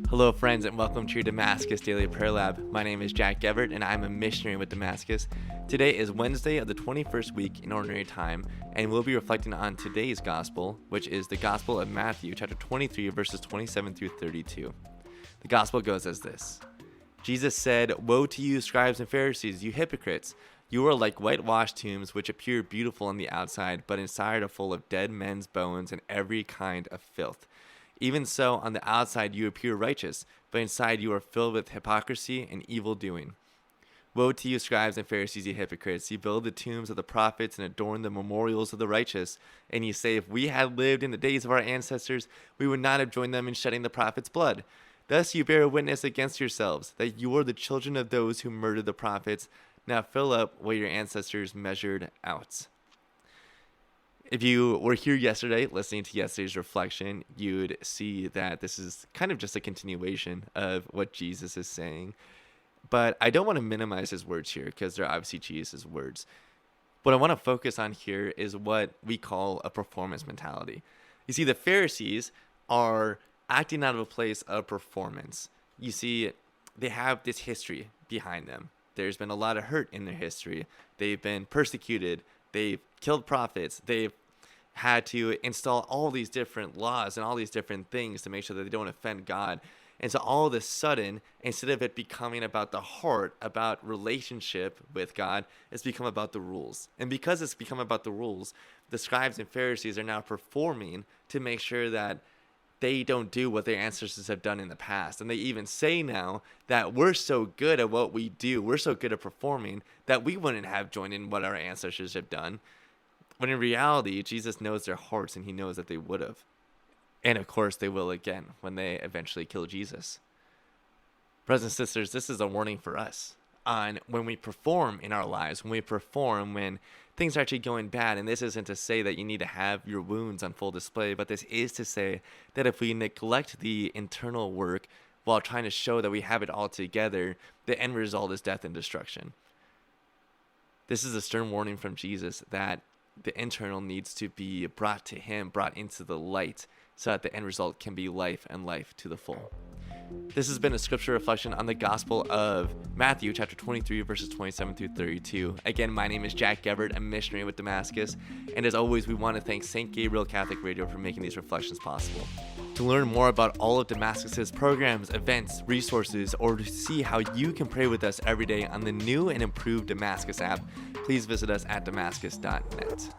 Hello, friends, and welcome to your Damascus Daily Prayer Lab. My name is Jack Gevert, and I'm a missionary with Damascus. Today is Wednesday of the 21st week in Ordinary Time, and we'll be reflecting on today's Gospel, which is the Gospel of Matthew, chapter 23, verses 27 through 32. The Gospel goes as this. Jesus said, "Woe to you, scribes and Pharisees, you hypocrites! You are like whitewashed tombs, which appear beautiful on the outside, but inside are full of dead men's bones and every kind of filth. Even so, on the outside you appear righteous, but inside you are filled with hypocrisy and evil doing. Woe to you, scribes and Pharisees, you hypocrites! You build the tombs of the prophets and adorn the memorials of the righteous. And you say, if we had lived in the days of our ancestors, we would not have joined them in shedding the prophets' blood. Thus you bear witness against yourselves, that you are the children of those who murdered the prophets. Now fill up what your ancestors measured out." If you were here yesterday, listening to yesterday's reflection, you'd see that this is kind of just a continuation of what Jesus is saying. But I don't want to minimize his words here because they're obviously Jesus' words. What I want to focus on here is what we call a performance mentality. You see, the Pharisees are acting out of a place of performance. You see, they have this history behind them. There's been a lot of hurt in their history. They've been persecuted. They've killed prophets. They've had to install all these different laws and all these different things to make sure that they don't offend God. And so all of a sudden, instead of it becoming about the heart, about relationship with God, it's become about the rules. And because it's become about the rules, the scribes and Pharisees are now performing to make sure that they don't do what their ancestors have done in the past. And they even say now that we're so good at what we do, we're so good at performing, that we wouldn't have joined in what our ancestors have done. When in reality, Jesus knows their hearts and he knows that they would have. And of course, they will again when they eventually kill Jesus. Brothers and sisters, this is a warning for us on when we perform in our lives, when we perform when things are actually going bad. And this isn't to say that you need to have your wounds on full display, but this is to say that if we neglect the internal work while trying to show that we have it all together, the end result is death and destruction. This is a stern warning from Jesus that the internal needs to be brought to him, brought into the light, so that the end result can be life and life to the full. This has been a scripture reflection on the Gospel of Matthew, chapter 23, verses 27 through 32. Again, my name is Jack Gevert, a missionary with Damascus. And as always, we want to thank St. Gabriel Catholic Radio for making these reflections possible. To learn more about all of Damascus's programs, events, resources, or to see how you can pray with us every day on the new and improved Damascus app, please visit us at damascus.net.